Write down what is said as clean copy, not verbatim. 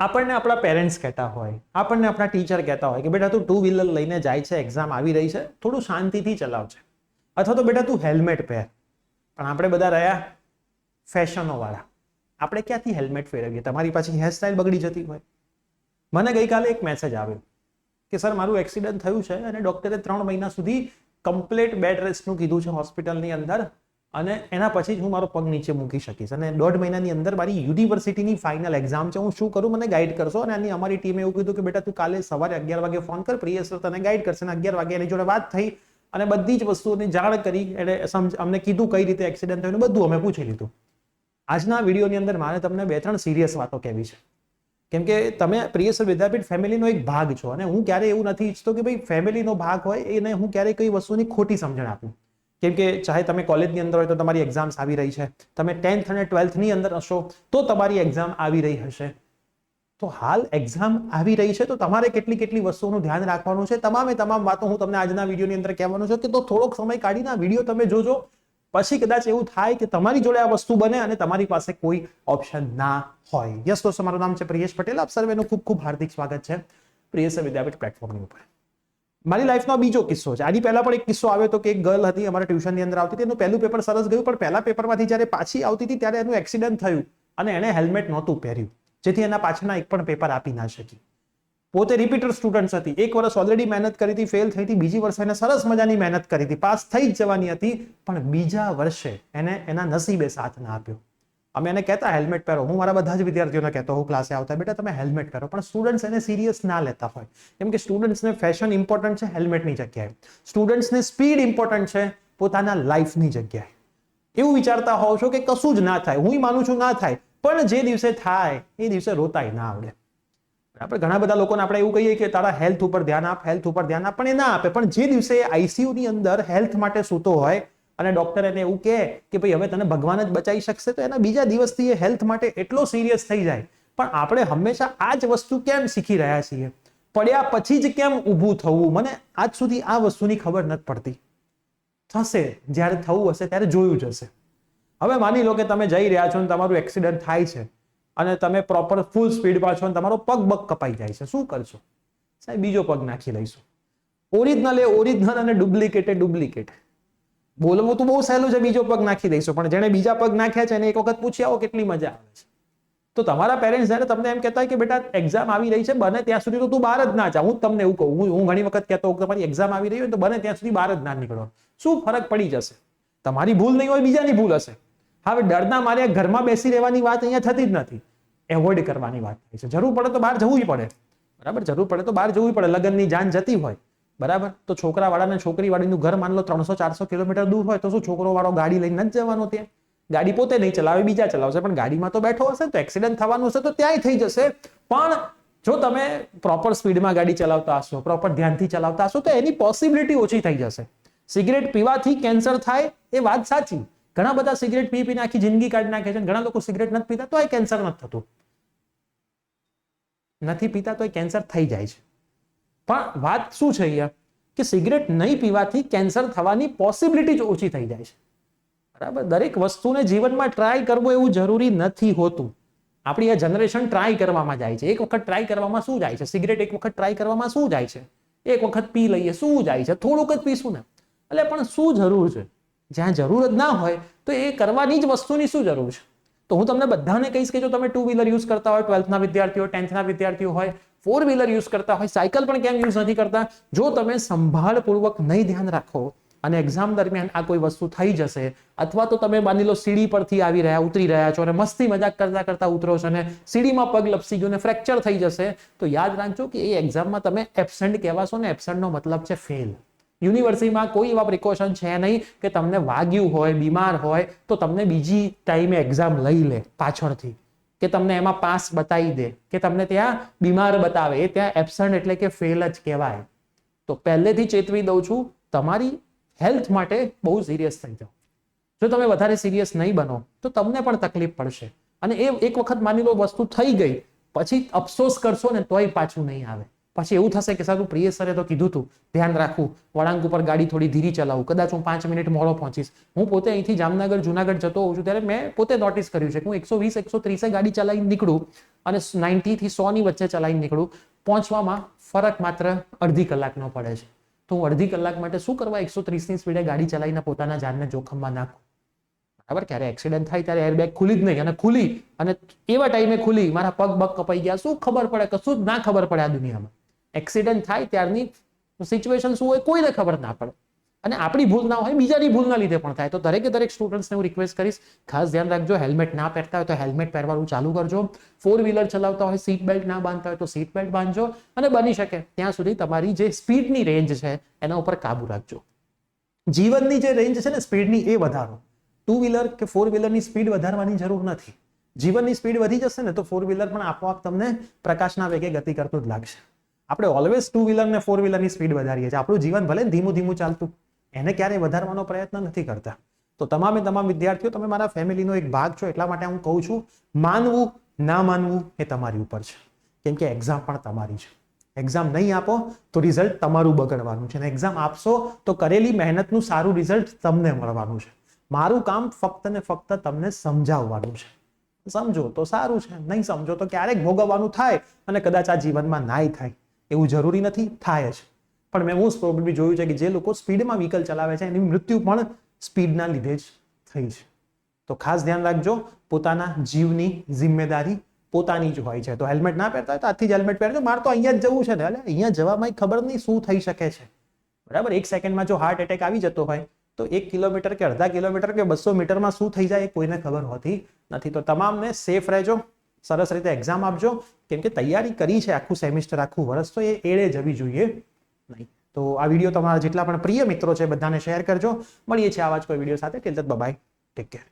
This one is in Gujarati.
આપણને આપણા પેરેન્ટ્સ કહેતા હોય, આપણને આપણા ટીચર કહેતા હોય કે બેટા તું 2 વ્હીલર લઈને જાય છે, એક્ઝામ આવી રહી છે, થોડું શાંતિથી ચલાવજે, અથવા તો બેટા તું હેલ્મેટ પહેર. પણ આપણે બધા રહ્યા ફેશનો વાળા. આપણે ક્યાંથી હેલ્મેટ ફેરવીએ? તમારી પાછી હેરસ્ટાઇલ બગડી જતી હોય. મને ગઈકાલે એક મેસેજ આવ્યો કે સર મારું એક્સિડન્ટ થયું છે અને ડોક્ટરે 3 મહિના સુધી કમ્પ્લીટ બેડ રેસ્ટનું કીધું છે હોસ્પિટલની અંદર, અને એના પછી જ હું મારો પગ નીચે મૂકી શકીશ, અને 1.5 મહિનાની અંદર મારી યુનિવર્સિટીની ફાઇનલ એક્ઝામ છે, હું શું કરું મને ગાઈડ કરશો? અને અમારી ટીમે એવું કીધું કે બેટા તું કાલે સવારે 11 વાગે ફોન કર, પ્રિય સર તને ગાઈડ કરશે. અને 11 વાગે એની જોડે વાત થઈ અને બધી જ વસ્તુઓની જાણ કરી, એટલે અમને કીધું કઈ રીતે એક્સિડન્ટ થયું, બધું અમે પૂછી લીધું. આજના વિડીયોની અંદર મારે તમને 2-3 સિરિયસ વાતો કહેવી છે, કેમ કે તમે પ્રિયસર વિદ્યાપીઠ ફેમિલીનો એક ભાગ છો, અને હું ક્યારેય એવું નથી ઈચ્છતો કે ભાઈ ફેમિલીનો ભાગ હોય એને હું ક્યારેય કઈ વસ્તુની ખોટી સમજણ આપું. કેમ કે ચાહે તમે કોલેજની અંદર હોય તો તમારી એક્ઝામ્સ આવી રહી છે, તમે 10th અને 12th ની અંદર હશો તો તમારી એક્ઝામ આવી રહી હશે. તો હાલ એક્ઝામ આવી રહી છે તો તમારે કેટલી વસ્તુઓનું ધ્યાન રાખવાનું છે, તમામ વાતો હું તમને આજના વિડીયોની અંદર કહેવાનું છું. કે તો થોડોક સમય કાઢીને આ વિડીયો તમે જોજો, પછી કદાચ એવું થાય કે તમારી જોડે આ વસ્તુ બને અને તમારી પાસે કોઈ ઓપ્શન ના હોય. યસ દોસ્તો, મારું નામ છે પ્રિયેશ પટેલ. આપ સર્વેનું ખૂબ હાર્દિક સ્વાગત છે પ્રિયસર વિદ્યાપીઠ પ્લેટફોર્મની ઉપર. મારી લાઈફનો બીજો કિસ્સો છે. આની પહેલા પણ એક કિસ્સો આવ્યો હતો કે એક ગર્લ હતી અમારા ટ્યુશનની અંદર આવતી હતી, એનું પહેલું પેપર સરસ ગયું, પણ પહેલા પેપરમાંથી જ્યારે પાછી આવતી હતી ત્યારે એનું એક્સિડન્ટ થયું અને એણે હેલ્મેટ નહોતું પહેર્યું, જેથી એના પાછળના એક પણ પેપર આપી ના શકી. પોતે રિપીટર સ્ટુડન્ટ હતી, 1 વર્ષ ઓલરેડી મહેનત કરી હતી, ફેલ થઈ હતી, બીજી વર્ષે એને સરસ મજાની મહેનત કરી હતી, પાસ થઈ જ જવાની હતી, પણ બીજા વર્ષે એને એના નસીબે સાથ ના આપ્યો. અમે એને કહેતા હેલ્મેટ પહેરો, હું મારા બધા જ વિદ્યાર્થીઓને કહેતો, હું ક્લાસે આવતા બેટા તમે હેલ્મેટ પહેરો, પણ સ્ટુડન્ટ્સ એને સિરિયસ ના લેતા હોય, કેમ કે સ્ટુડન્ટ્સને ફેશન ઇમ્પોર્ટન્ટ છે હેલ્મેટની જગ્યાએ, સ્ટુડન્ટ્સને સ્પીડ ઇમ્પોર્ટન્ટ છે પોતાના લાઈફની જગ્યાએ. એવું વિચારતા હોવ છો કે કશું જ ના થાય, હું માનું છું ના થાય, પણ જે દિવસે થાય એ દિવસે રોતાય ના આવડે. આપણે ઘણા બધા લોકોને આપણે એવું કહીએ કે તારા હેલ્થ ઉપર ધ્યાન આપ, હેલ્થ ઉપર ધ્યાન આપ, પણ એ ના આપે. પણ જે દિવસે આઈસીયુ ની અંદર હેલ્થ માટે સૂતો હોય અને ડોક્ટર એને એવું કહે કે ભાઈ હવે તને ભગવાન જ બચાવી શકશે, તો એના બીજા દિવસથી એ હેલ્થ માટે એટલો સિરિયસ થઈ જાય. પણ આપણે હંમેશા આ જ વસ્તુ કેમ શીખી રહ્યા છીએ? પડ્યા પછી જ કેમ ઊભું થવું? મને આજ સુધી આ વસ્તુની ખબર નથી પડતી. થશે જ્યારે થવું હશે ત્યારે જોયું જ હશે. હવે માની લો કે તમે જઈ રહ્યા છો અને તમારું એક્સિડન્ટ થાય છે અને તમે પ્રોપર ફૂલ સ્પીડમાં છો અને તમારો પગ કપાઈ જાય છે, શું કરશો? સાહેબ બીજો પગ નાખી લઈશું. ઓરિજિનલ એ ઓરિજિનલ અને ડુપ્લિકેટ એ ડુપ્લિકેટ. બોલવું તો બહુ સહેલું છે, બીજો પગ નાખી દઈશું, પણ જેને બીજા પગ નાખ્યા છે એને એક વખત પૂછી આવો કેટલી મજા આવે છે. તો તમારા પેરેન્ટ્સ જ્યારે તમને એમ કહેતા હોય કે બેટા એક્ઝામ આવી રહી છે, બને ત્યાં સુધી તો તું બહાર જ ના જા, હું તમને એવું કહું, હું ઘણી વખત કહેતો હોઉં કે તમારી એક્ઝામ આવી રહી હોય તો બને ત્યાં સુધી બહાર જ ના નીકળો. શું ફરક પડી જશે? તમારી ભૂલ નહીં હોય, બીજાની ભૂલ હશે. હવે ડરના મારે ઘરમાં બેસી રહેવાની વાત અહીંયા થતી જ નથી, એવોઇડ કરવાની વાત થાય છે. જરૂર પડે તો બહાર જવું પડે, બરાબર, જરૂર પડે તો બહાર જવું પડે, લગ્નની જાન જતી હોય, બરાબર, તો છોકરા વાળા ને છોકરી વાળીનું ઘર માન લો 300-400 કિલોમીટર દૂર હોય, તો શું છોકરો વાળો ગાડી લઈને જ જવાનો? ત્યાં ગાડી પોતે નહીં ચલાવે, બીજા ચલાવશે, પણ ગાડીમાં તો બેઠો હશે, તો એક્સિડન્ટ થવાનું હશે તો ત્યાંય થઈ જશે. પણ જો તમે પ્રોપર સ્પીડમાં ગાડી ચલાવતા હશો, પ્રોપર ધ્યાનથી ચલાવતા હશો, તો એની પોસિબિલિટી ઓછી થઈ જશે. સિગરેટ પીવાથી કેન્સર થાય એ વાત સાચી, ઘણા બધા સિગરેટ પી આખી જિંદગી કાઢી નાખે છે, ઘણા લોકો સિગરેટ નથી પીતા તો એ કેન્સર નથી થતું, નથી પીતા તો એ કેન્સર થઈ જાય છે. પણ વાત શું છે અહીંયા કે સિગરેટ નહીં પીવાથી કેન્સર થવાની પોસિબિલિટી જ ઓછી થઈ જાય છે, બરાબર. દરેક વસ્તુને જીવનમાં ટ્રાય કરવો એવું જરૂરી નથી હોતું. આપણી આ જનરેશન ટ્રાય કરવામાં જાય છે. એક વખત ટ્રાય કરવામાં શું જાય છે? સિગરેટ એક વખત ટ્રાય કરવામાં શું જાય છે? એક વખત પી લઈએ શું જાય છે? થોડુંક જ પીશું ને, એટલે પણ શું જરૂર છે? જ્યાં જરૂર જ ના હોય તો એ કરવાની જ વસ્તુની શું જરૂર છે? તો હું તમને બધાને કહીશ કે જો તમે 2 વ્હીલર યુઝ કરતા હોય, 12th ના વિદ્યાર્થીઓ, 10th ના વિદ્યાર્થીઓ હોય, 4 વ્હીલર યુઝ કરતા હોય, સાયકલ પણ કેમ યુઝ નથી કરતા? જો તમે સંભાળપૂર્વક નહીં ધ્યાન રાખો અને એક્ઝામ દરમિયાન આ કોઈ વસ્તુ થઈ જશે, અથવા તો તમે માની લો સીડી પરથી ઉતરી રહ્યા છો અને મસ્તી મજાક કરતા ઉતરો છો અને સીડીમાં પગ લપસી ગયો અને ફ્રેક્ચર થઈ જશે, તો યાદ રાખજો કે એ એક્ઝામમાં તમે એબસેન્ટ કહેવાશો ને. એબસેન્ટનો મતલબ છે ફેલ. યુનિવર્સિટીમાં કોઈ એવા પ્રિકોશન છે નહીં કે તમને વાગ્યું હોય, બીમાર હોય તો તમને બીજી ટાઈમે એક્ઝામ લઈ લે પાછળથી, કે તમને એમાં પાસ બતાવી દે, કે તમને ત્યાં બીમાર બતાવે. એ ત્યાં એબસેન્ટ એટલે કે ફેલ જ કહેવાય. તો પહેલેથી ચેતવી દઉં છું, તમારી હેલ્થ માટે બહુ સિરિયસ થઈ જાઓ. જો તમે વધારે સિરિયસ નહીં બનો તો તમને પણ તકલીફ પડશે, અને એ એક વખત માની લો વસ્તુ થઈ ગઈ પછી અફસોસ કરશો ને તોય પાછું નહીં આવે. પછી એવું થશે કે સારું પ્રિય સરે તો કીધું તું ધ્યાન રાખવું, વળાંક ઉપર ગાડી થોડી ધીરી ચલાવું, કદાચ હું 5 મિનિટ મોડો પહોંચીશ. હું પોતે અહીંથી જામનગર જુનાગઢ જતો હોઉં છું ત્યારે મેં પોતે નોટિસ કર્યું છે કે હું 120-130 ગાડી ચલાવીને નીકળું અને 90 થી 100 ની વચ્ચે ચલાવીને નીકળું, પહોંચવામાં ફરક માત્ર અડધી કલાકનો પડે છે. તો હું અડધી કલાક માટે શું કરવા 130 ની સ્પીડે ગાડી ચલાવીને પોતાના જાનને જોખમમાં નાખું? બરાબર. ક્યારે એક્સિડન્ટ થાય ત્યારે એરબેગ ખુલી જ નહીં, અને ખુલી અને એવા ટાઈમે ખુલી મારા પગ બગ કપાઈ ગયા, શું ખબર પડે? કશું જ ના ખબર પડે આ દુનિયામાં. એક્સિડન્ટ થાય ત્યારની સિચ્યુએશન શું હોય કોઈને ખબર ના પડે, અને આપણી ભૂલ ના હોય, બીજાની ભૂલના લીધે પણ થાય. તો દરેક સ્ટુડન્ટ્સને હું રિક્વેસ્ટ કરીશ, ખાસ ધ્યાન રાખજો. હેલ્મેટ ના પહેરતા હોય તો હેલ્મેટ પહેરવાનું ચાલુ કરજો. 4 વ્હીલર ચલાવતા હોય, સીટ બેલ્ટ ના બાંધતા હોય તો સીટ બેલ્ટ બાંધજો, અને બની શકે ત્યાં સુધી તમારી જે સ્પીડની રેન્જ છે એના ઉપર કાબુ રાખજો. જીવનની જે રેન્જ છે ને સ્પીડની, એ વધારો. 2 વ્હીલર કે 4 વ્હીલરની સ્પીડ વધારવાની જરૂર નથી. જીવનની સ્પીડ વધી જશે ને તો 4 વ્હીલર પણ આપોઆપ તમને પ્રકાશના વેગે ગતિ કરતું જ લાગશે. આપણે ઓલવેઝ 2 વ્હીલર ને 4 વ્હીલરની સ્પીડ વધારીએ છીએ. આપણું જીવન ભલે ધીમું ચાલતું, એને ક્યારેય વધારવાનો પ્રયત્ન નથી કરતા. તો તમામ વિદ્યાર્થીઓ, તમે મારા ફેમિલીનો એક ભાગ છો, એટલા માટે હું કહું છું, માનવું ના માનવું એ તમારી ઉપર છે. કેમ કે એક્ઝામ પણ તમારી છે. એક્ઝામ નહીં આપો તો રિઝલ્ટ તમારું બગડવાનું છે, અને એક્ઝામ આપશો તો કરેલી મહેનતનું સારું રિઝલ્ટ તમને મળવાનું છે. મારું કામ ફક્ત ને ફક્ત તમને સમજાવવાનું છે. સમજો તો સારું છે, નહીં સમજો તો ક્યારેક ભોગવવાનું થાય, અને કદાચ આ જીવનમાં નાય થાય એવું જરૂરી નથી, થાય જ. પણ મેં મોસ્ટ પ્રોબેબલી જોયું છે કે જે લોકો સ્પીડમાં વ્હીકલ ચલાવે છે એની મૃત્યુ પણ સ્પીડના લીધે જ થઈ છે. તો ખાસ ધ્યાન રાખજો, પોતાના જીવની જિમ્મેદારી પોતાની જ હોય છે. તો હેલ્મેટ ના પહેરતા હોય તો આજથી જ હેલ્મેટ પહેરજો. મારે તો અહીંયા જ જવું છે ને, એટલે અહીંયા જવામાં ખબર નહીં શું થઈ શકે છે. બરાબર. 1 સેકન્ડમાં જો હાર્ટ એટેક આવી જતો હોય તો 1 કિલોમીટર કે અડધા કિલોમીટર કે 200 મીટરમાં શું થઈ જાય એ કોઈને ખબર હોતી નથી. તો તમામને સેફ રહેજો, સરસ રીતે એક્ઝામ આપજો, કેમ કે તૈયારી કરી છે આખું સેમિસ્ટર, આખું વર્ષ, તો એ એળે જવી જોઈએ નહીં. તો આ વિડીયો તમારા જેટલા પણ પ્રિય મિત્રો છે બધાને શેર કરજો. મળીએ છીએ આવા જ કોઈ વિડીયો સાથે. Till then by, take care.